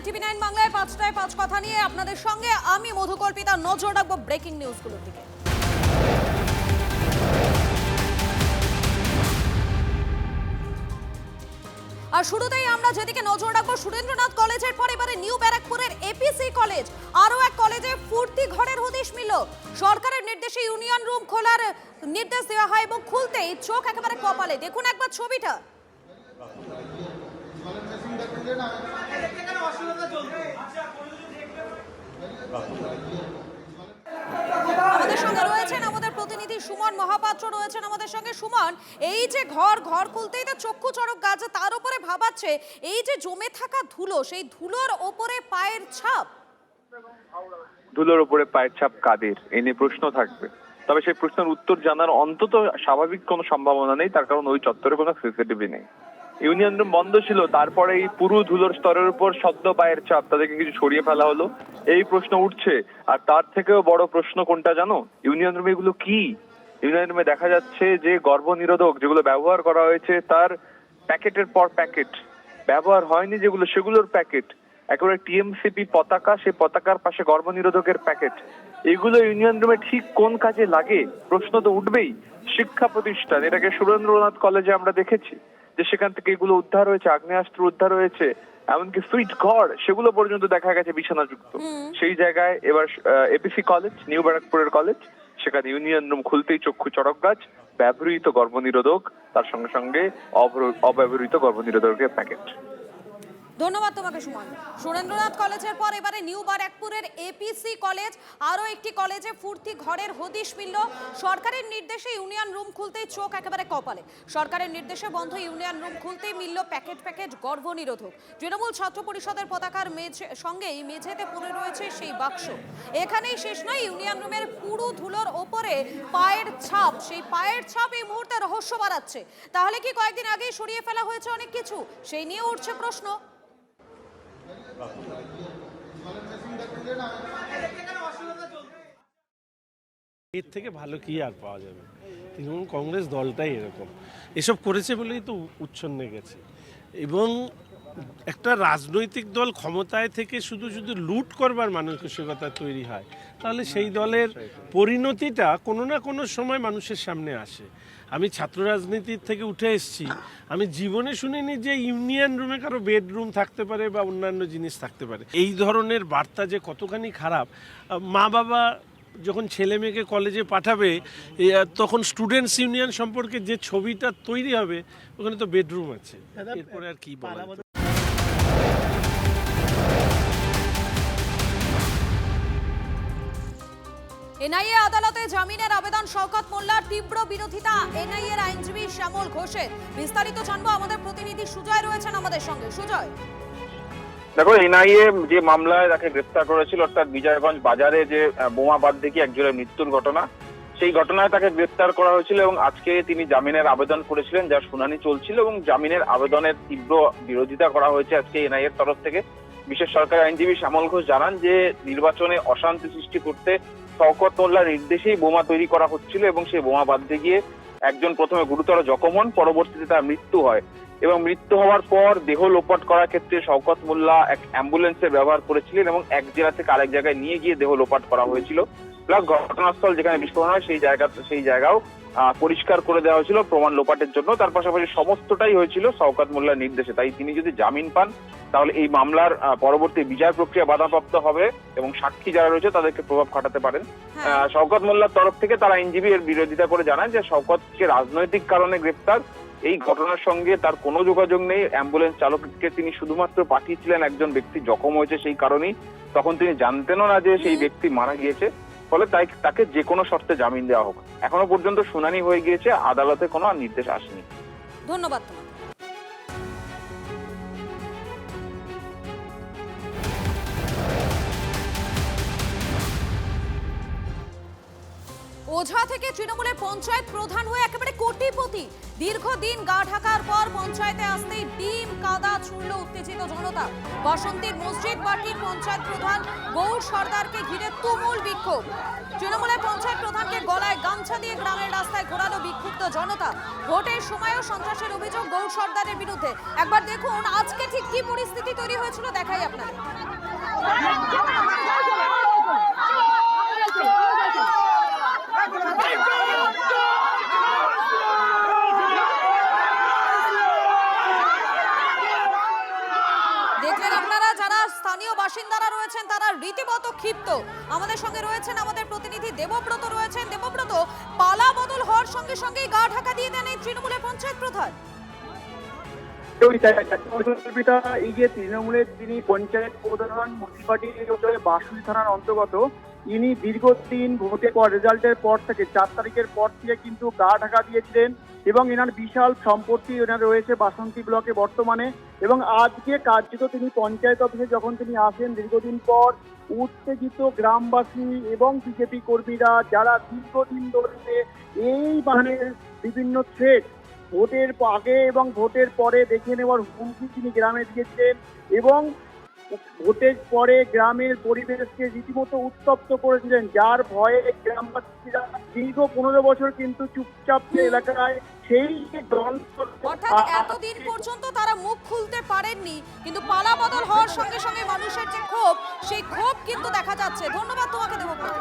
টিভি9 বাংলায় ৫টায় ৫ কথা নিয়ে আপনাদের সঙ্গে আমি মধুকল্পিতা। নজর রাখবো ব্রেকিং নিউজগুলোর দিকে। আর শুরুতেই আমরা যেদিকে নজর রাখবো সুরেন্দ্রনাথ কলেজের পর এবারে নিউ ব্যারাকপুরের এপিসি কলেজ, আরো এক কলেজে ফুর্তি ঘরের হদিশ মিলল। সরকারের নির্দেশে ইউনিয়ন রুম খোলার নির্দেশ দেওয়া হয় এবং খুলতেই চোখ একেবারে কপালে। দেখুন একবার ছবিটা। আমাদের সঙ্গে রয়েছেন আমাদের প্রতিনিধি সুমন মহাপাত্র, রয়েছেন আমাদের সঙ্গে। সুমন, এই যে ঘর খুলতেই তো চক্ষু চড়ক গাছ, তার উপরে ভাবাচ্ছে এই যে জমে থাকা ধুলো, সেই ধুলোর ওপরে পায়ের ছাপ। ধুলোর উপরে পায়ের ছাপ কাদের, এ নিয়ে প্রশ্ন থাকবে। তবে সেই প্রশ্নের উত্তর জানার অন্তত স্বাভাবিক কোনো সম্ভাবনা নেই, তার কারণ ওই চত্বরে কোনো সিসিটিভি নেই। ইউনিয়ন রুম বন্ধ ছিল, তারপরে এই পুরো ধুলোর স্তরের উপর সদ্য পায়ের ছাপ, তাদেরকে কিছু সরিয়ে ফেলা হলো, এই প্রশ্ন উঠছে। আর তার থেকেও বড় প্রশ্ন কোনটা জানো? ইউনিয়ন রুমে এগুলো কি? ইউনিয়ন রুমে দেখা যাচ্ছে যে গর্ভনিরোধক যেগুলো ব্যবহার করা হয়েছে তার প্যাকেটের পর প্যাকেট, ব্যবহার হয়নি যেগুলো সেগুলোর প্যাকেট, একেবারে টিএমসিপি পতাকা, সেই পতাকার পাশে গর্ভনিরোধকের প্যাকেট। এগুলো ইউনিয়ন রুমে ঠিক কোন কাজে লাগে? প্রশ্ন তো উঠবেই। শিক্ষা প্রতিষ্ঠান, এটাকে সুরেন্দ্রনাথ কলেজে আমরা দেখেছি যে সেখান থেকে এগুলো উদ্ধার হয়েছে, আগ্নেয়াস্ত্র উদ্ধার হয়েছে, এমনকি সুইট ঘর সেগুলো পর্যন্ত দেখা গেছে বিছানাযুক্ত। সেই জায়গায় এবার এপিসি কলেজ, নিউ ব্যারাকপুরের কলেজ, সেখানে ইউনিয়ন রুম খুলতেই চক্ষু চড়ক গাছ, ব্যবহৃত গর্ভনিরোধক, তার সঙ্গে সঙ্গে অব্যবহৃত গর্ভনিরোধকের প্যাকেট। ধন্যবাদ তোমাকে সুমন। সুরেন্দ্রনাথ কলেজের পর এবারে নিউ ব্যারাকপুরের এপিসি কলেজ, আরো একটি কলেজে ফুর্তি ঘরের হদিশ মিলল। সরকারের নির্দেশে ইউনিয়ন রুম খুলতেই চোখ একেবারে কপালে। সরকারের নির্দেশে বন্ধ ইউনিয়ন রুম খুলতেই মিলল প্যাকেট গর্ভনিরোধক। তৃণমূল ছাত্র পরিষদের পতাকার সঙ্গেই মেঝেতে পড়ে রয়েছে সেই বাক্স। এখানেই শেষ নয়, ইউনিয়ন রুমের পুরো ধুলোর ওপরে পায়ের ছাপ, সেই পায়ের ছাপ এই মুহূর্তে রহস্য বাড়াচ্ছে। তাহলে কি কয়েকদিন আগেই সরিয়ে ফেলা হয়েছে অনেক কিছু? সেই নিয়ে উঠছে প্রশ্ন। এর থেকে ভালো কি আর পাওয়া যাবে? তৃণমূল কংগ্রেস দলটাই এরকম, এসব করেছে বলেই তো উচ্ছন্নে গেছে। এবং একটা রাজনৈতিক দল ক্ষমতায় থেকে শুধু লুট করবার মানসিকতা তৈরি হয়, তাহলে সেই দলের পরিণতিটা কোনো না কোনো সময় মানুষের সামনে আসে। আমি ছাত্র রাজনীতির থেকে উঠে এসেছি, আমি জীবনে শুনিনি যে ইউনিয়ন রুমে কারো বেডরুম থাকতে পারে বা অন্যান্য জিনিস থাকতে পারে। এই ধরনের বার্তা যে কতখানি খারাপ, মা বাবা যখন ছেলে মেয়েকে কলেজে পাঠাবে তখন স্টুডেন্টস ইউনিয়ন সম্পর্কে যে ছবিটা তৈরি হবে, ওখানে তো বেডরুম আছে, এরপরে আর কি বলা। এনআইএ আদালতে জামিনের আবেদন, শওকত মোল্লার তীব্র বিরোধিতা এনআইএ এর আইনজীবী শ্যামল ঘোষের। বিস্তারিত জানবো, আমাদের প্রতিনিধি সুজয় রয়েছেন আমাদের সঙ্গে। সুজয়, দেখো, এনআইএ যে মামলায় তাকে গ্রেফতার করেছিল, অর্থাৎ বিজয়গঞ্জ বাজারে যে বোমা বাদ থেকে একজনের মৃত্যুর ঘটনা, সেই ঘটনায় তাকে গ্রেফতার করা হয়েছিল এবং আজকে তিনি জামিনের আবেদন করেছিলেন, যার শুনানি চলছিল এবং জামিনের আবেদনের তীব্র বিরোধিতা করা হয়েছে আজকে এনআইএ এর তরফ থেকে। বিশেষ সরকারি আইনজীবী শ্যামল ঘোষ জানান যে নির্বাচনে অশান্তি সৃষ্টি করতে শওকত মোল্লার নির্দেশেই বোমা তৈরি করা হচ্ছিল এবং সেই বোমা বাঁধতে গিয়ে একজন প্রথমে গুরুতর জখম হন, পরবর্তীতে তার মৃত্যু হয় এবং মৃত্যু হওয়ার পর দেহ লোপাট করার ক্ষেত্রে শওকত মোল্লা এক অ্যাম্বুলেন্সের ব্যবহার করেছিলেন এবং এক জেলা থেকে আরেক জায়গায় নিয়ে গিয়ে দেহ লোপাট করা হয়েছিল। প্লাস ঘটনাস্থল যেখানে বিস্ফোরণ হয় সেই জায়গাও পরিষ্কার করে দেওয়া হয়েছিল প্রমাণ লোপাটের জন্য। তার পাশাপাশি সমস্তটাই হয়েছিল শওকত মোল্লার নির্দেশে। তাই তিনি যদি জামিন পান তাহলে এই মামলার পরবর্তী বিচার প্রক্রিয়া বাধাপ্রাপ্ত হবে এবং সাক্ষী যারা রয়েছে তাদেরকে প্রভাব খাটাতে পারেন। শওকত মোল্লার তরফ থেকে তার আইনজীবী এর বিরোধিতা করে জানান যে শওকতকে রাজনৈতিক কারণে গ্রেফতার, এই ঘটনার সঙ্গে তার কোনো যোগাযোগ নেই। অ্যাম্বুলেন্স চালককে তিনি শুধুমাত্র পাঠিয়েছিলেন একজন ব্যক্তি জখম হয়েছে সেই কারণেই, তখন তিনি জানতেনও না যে সেই ব্যক্তি মারা গিয়েছে। ফলে তাকে যে কোনো শর্তে জামিন দেওয়া হোক। এখনো পর্যন্ত শুনানি হয়ে গিয়েছে, আদালতে কোনো নির্দেশ আসেনি। ধন্যবাদ তোমাকে। ওঝা থেকে তৃণমূলের পঞ্চায়েত প্রধান হয়ে একেবারে কোটিপতি। দীর্ঘদিন গা ঢাকার পর পঞ্চায়েতে আসতেই ডিম কাদা ছুড়ল উত্তেজিত জনতা। বসন্তীর মসজিদ বাটির পঞ্চায়েত প্রধান গৌর সর্দারকে ঘিরে তুমুল বিক্ষোভ। তৃণমূলের পঞ্চায়েত প্রধান প্রধানকে গলায় গামছা দিয়ে গ্রামের রাস্তায় ঘোরালো বিক্ষুব্ধ জনতা। ভোটের সময়ও সন্ত্রাসের অভিযোগ গৌর সর্দারের বিরুদ্ধে। একবার দেখুন আজকে ঠিক কি পরিস্থিতি তৈরি হয়েছিল, দেখাই আপনাদের। দেখলেন আপনারা, যারা স্থানীয় বাসিন্দারা রয়েছেন তারা রীতিমতো ক্ষিপ্ত। আমাদের সঙ্গে রয়েছেন আমাদের প্রতিনিধি দেবব্রত রয়েছেন। দেবব্রত, পালা বদল হওয়ার সঙ্গে সঙ্গেই গা ঢাকা দিয়ে দেন এই তৃণমূলের পঞ্চায়েত প্রধান। এই যে তৃণমূলের যিনি পঞ্চায়েত প্রধান মুন্সিপালিটি বাঁশখালী থানার অন্তর্গত, ইনি দীর্ঘদিন ভোটের পর রেজাল্টের পর থেকে 4 তারিখের পর থেকে কিন্তু গা ঢাকা দিয়েছিলেন এবং এনার বিশাল সম্পত্তি এনার রয়েছে বাসন্তী ব্লকে বর্তমানে। এবং আজকে কার্যত তিনি পঞ্চায়েত অফিসে যখন তিনি আসেন দীর্ঘদিন পর, উত্তেজিত গ্রামবাসী এবং বিজেপি কর্মীরা যারা দীর্ঘদিন ধরে এই বাহিনীর বিভিন্ন থ্রেট ভোটের আগে এবং ভোটের পরে দেখে নেওয়ার হুমকি তিনি গ্রামে দিয়েছিলেন এবং ভোটের পরে গ্রামের পরিবেশকে রীতিমতো উত্তপ্ত করেছিলেন, যার ভয়ে গ্রামবাসীরা দীর্ঘ 15 বছর কিন্তু চুপচাপ এলাকায় সেই দল, অর্থাৎ এতদিন পর্যন্ত তারা মুখ খুলতে পারেননি, কিন্তু পালা বদল হওয়ার সঙ্গে সঙ্গে মানুষের যে ক্ষোভ, সেই ক্ষোভ কিন্তু দেখা যাচ্ছে। ধন্যবাদ তোমাকে দেবব্রত।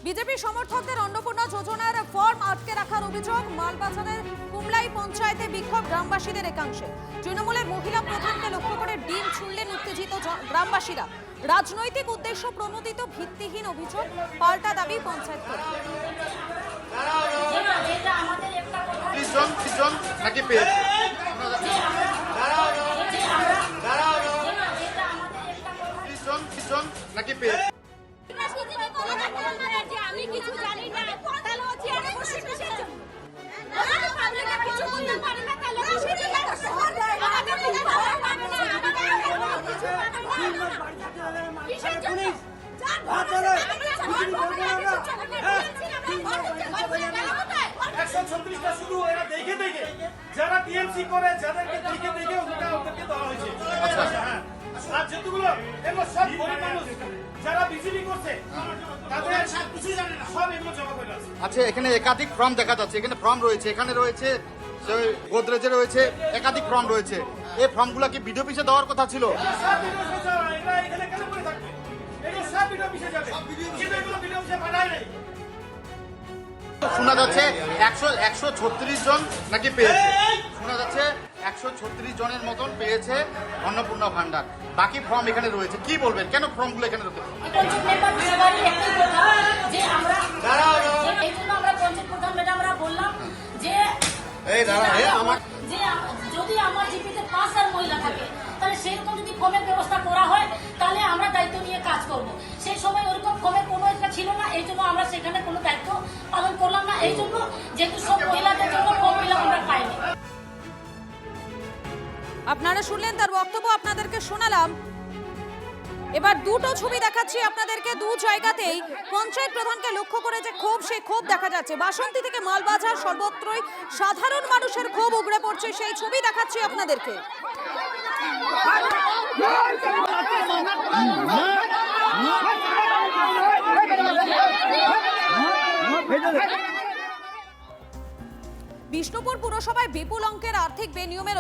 বিজেপি সমর্থকদের অন্নপূর্ণা যোজনার ফর্ম আটকে রাখার অভিযোগ। মালবাজারের কুমলাই পঞ্চায়েতে বিক্ষোভ গ্রামবাসীদের একাংশে। তৃণমূলের মহিলা প্রধানকে লক্ষ্য করে ডিম ছুড়লেন উত্তেজিত গ্রামবাসীরা। রাজনৈতিক উদ্দেশ্য প্রণোদিত ভিত্তিহীন অভিযোগ, পাল্টা দাবি পঞ্চায়েত কর্মী। আমি কিছু জানি না, তাহলে হচ্ছে শুধু এরা দেখে দেখে যারা টিএমসি করে যাদেরকে দেখে দেখে ওদেরকে দেওয়া হয়েছে। আর যেগুলো এগুলো সব গরিব মানুষ যারা বিজেপি করছে তাদের কিছু জানে না, সব এগুলো জমা করে আছে। আচ্ছা, এখানে একাধিক ফর্ম দেখা যাচ্ছে, এখানে ফর্ম রয়েছে, এখানে রয়েছে গোদরেজে রয়েছে, একাধিক ফর্ম রয়েছে। এই ফর্মগুলো কি বিডিও অফিসে দেওয়ার কথা ছিল? শোনা যাচ্ছে 136 জন নাকি পেয়েছে, শোনা যাচ্ছে 136 জনের মতন পেয়েছে অন্নপূর্ণা ভান্ডার। বাকি ফর্ম এখানে রয়েছে, কি বলবেন কেন ফর্মগুলো এখানে রয়েছে? যদি আমার জিপিতে 5 আর মহিলা থাকে তাহলে সেরকম যদি ফর্মের ব্যবস্থা করা হয় তাহলে আমরা দায়িত্ব নিয়ে কাজ করব। সেই সময় ওরকম ফর্মের কোনো একটা ছিল না, এই জন্য আমরা সেখানে কোনো দায়িত্ব পালন করলাম না। এই জন্য যেহেতু সব মহিলাদের জন্য ফর্ম ফিল আপ আমরা পাইনি। আপনারা শুনলেন তার বক্তব্য, আপনাদেরকে শোনালাম। এবার দুটো ছবি দেখাচ্ছি আপনাদেরকে। দু জায়গাতেই পঞ্চায়েত প্রধানকে লক্ষ্য করে যে ক্ষোভ, সেই ক্ষোভ দেখা যাচ্ছে। বাসন্তী থেকে মালবাজার সর্বত্রই সাধারণ মানুষের ক্ষোভ উগড়ে পড়ছে, সেই ছবি দেখাচ্ছি আপনাদেরকে। বিষ্ণুপুর পুরসভায় বিপুল অঙ্কের আর্থিক বেনিয়মের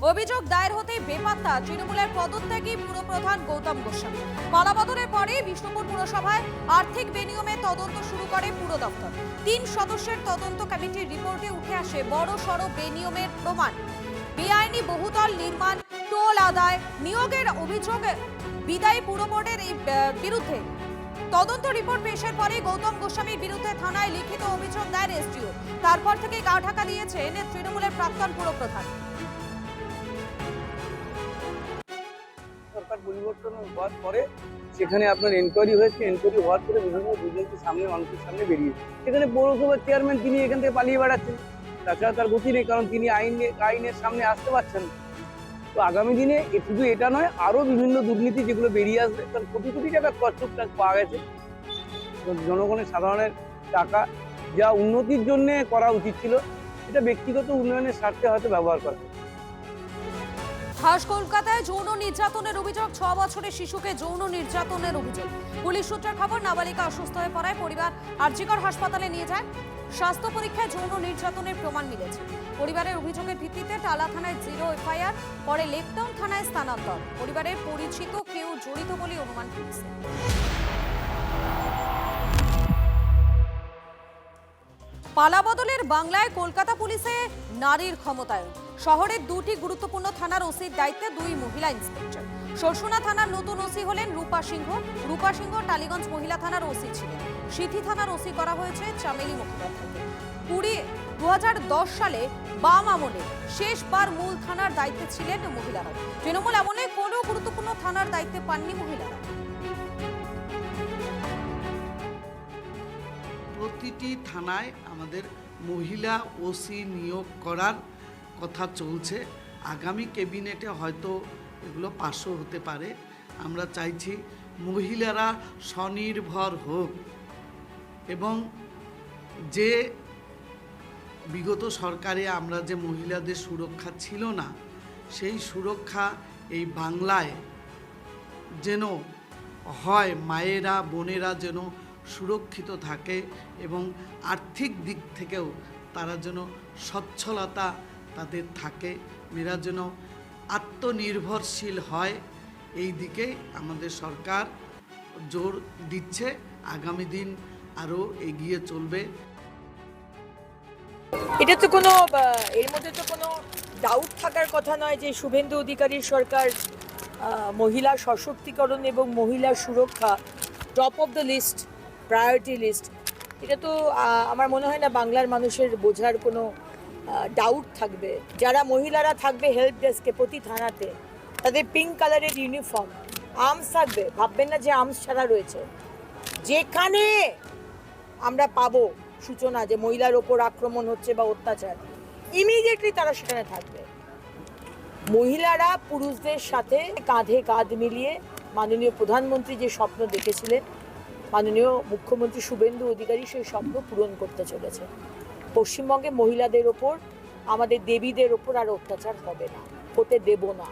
অভিযোগ দায়ের হতেই বেপাত্তা তৃণমূলের পদত্যাগী পুরপ্রধান গৌতম গোস্বামী। পালাবদলের পরে বিষ্ণুপুর পুরসভায় আর্থিক বেনিয়মের তদন্ত শুরু করে পুর দপ্তর। 3 সদস্যের তদন্ত কমিটির রিপোর্টে উঠে আসে বড় সড় বেনিয়মের প্রমাণ। বেআইনি বহুতল নির্মাণ, টোল আদায়, নিয়োগের অভিযোগ বিদায়ী পুর বোর্ডের বিরুদ্ধে। তদন্ত রিপোর্ট পেশের পরে গৌতম গোস্বামীর বিরুদ্ধে থানায় লিখিত অভিযোগ দায়ের এসডিও। তারপর থেকে গা ঢাকা দিয়েছেন তৃণমূলের প্রাক্তন পুরপ্রধান। সরকার পরিবর্তন হওয়ার পরে সেখানে আপনার এনকোয়ারি হয়েছে, এনকোয়ারি হওয়ার পরে বিভিন্ন দুর্নীতির সামনে মানুষের সামনে বেরিয়েছে। সেখানে পৌরসভার চেয়ারম্যান তিনি এখান থেকে পালিয়ে বেড়াচ্ছেন, তাছাড়া তার গতি নেই, কারণ তিনি আইনের সামনে আসতে পারছেন না। তো আগামী দিনে শুধু এটা নয়, আরো বিভিন্ন দুর্নীতি যেগুলো বেরিয়ে আসবে, কারণ কোটি কোটি টাকা কচ্ছপ টাকা পাওয়া গেছে। জনগণের সাধারণের টাকা যা উন্নতির জন্য করা উচিত ছিল, এটা ব্যক্তিগত উন্নয়নের স্বার্থে হয়তো ব্যবহার করা। খাস কলকাতায় যৌন নির্যাতনের অভিযোগ, 6 বছরের শিশুকে যৌন নির্যাতনের অভিযোগ। পুলিশ সূত্রের খবর, নাবালিকা অসুস্থ হয়ে পড়ায় পরিবার আরজিকর হাসপাতালে নিয়ে যায়। স্বাস্থ্য পরীক্ষায় যৌন নির্যাতনের প্রমাণ মিলেছে। পরিবারের অভিযোগের ভিত্তিতে টালা থানায় 0 এফআইআর, পরে লেকটাউন থানায় স্থানান্তর। পরিবারের পরিচিত কেউ জড়িত বলে অনুমান পুলিশের। পালাবদলের বাংলায় কলকাতা পুলিশে নারীর ক্ষমতায়ন। শহরের 2টি গুরুত্বপূর্ণ থানার ওসির দায়িত্বে 2 মহিলা ইন্সপেক্টর। সরসুনা থানার নতুন ওসি হলেন রূপা সিংহ। রূপা সিংহ টালিগঞ্জ মহিলা থানার ওসি ছিলেন। সিথি থানার ওসি করা হয়েছে চামেলি মুখোপাধ্যায়কে। 2010 সালে বাম আমলে শেষবার মূল থানার দায়িত্বে ছিলেন মহিলারা। তৃণমূল আমলে কোনো গুরুত্বপূর্ণ থানার দায়িত্বে পাননি মহিলারা। প্রতিটি থানায় আমাদের মহিলা ওসি নিয়োগ করার কথা চলছে। আগামী ক্যাবিনেটে হয়তো এগুলো পাসও হতে পারে। আমরা চাইছি মহিলারা স্বনির্ভর হোক এবং যে বিগত সরকারে আমরা যে মহিলাদের সুরক্ষা ছিল না, সেই সুরক্ষা এই বাংলায় যেন হয়, মায়েরা বোনেরা যেন সুরক্ষিত থাকে এবং আর্থিক দিক থেকেও তারা যেন সচ্ছলতা তাদের থাকে, মেয়েরা যেন আত্মনির্ভরশীল হয়, এই দিকে আমাদের সরকার জোর দিচ্ছে। আগামী দিন আরও এগিয়ে চলবে। এটা তো কোনো এর মধ্যে তো কোনো ডাউট থাকার কথা নয় যে শুভেন্দু অধিকারীর সরকার মহিলা সশক্তিকরণ এবং মহিলা সুরক্ষা top of the list, priority list. এটা তো আমার মনে হয় না বাংলার মানুষের বোঝার কোনো ডাউট থাকবে। যারা মহিলারা থাকবে হেল্প ডেস্কে প্রতি থানাতে, তাদের পিঙ্ক কালারের ইউনিফর্ম, আর্মস থাকবে। ভাববেন না যে আর্মস ছাড়া রয়েছে। যেখানে আমরা পাবো সূচনা যে মহিলার ওপর আক্রমণ হচ্ছে বা অত্যাচার, ইমিডিয়েটলি তারা সেখানে থাকবে। মহিলারা পুরুষদের সাথে কাঁধে কাঁধ মিলিয়ে মাননীয় প্রধানমন্ত্রী যে স্বপ্ন দেখেছিলেন, মাননীয় মুখ্যমন্ত্রী শুভেন্দু অধিকারী সেই স্বপ্ন পূরণ করতে চলেছে। পশ্চিমবঙ্গে মহিলাদের ওপর, আমাদের দেবীদের ওপর আর অত্যাচার হবে না, হতে দেব না।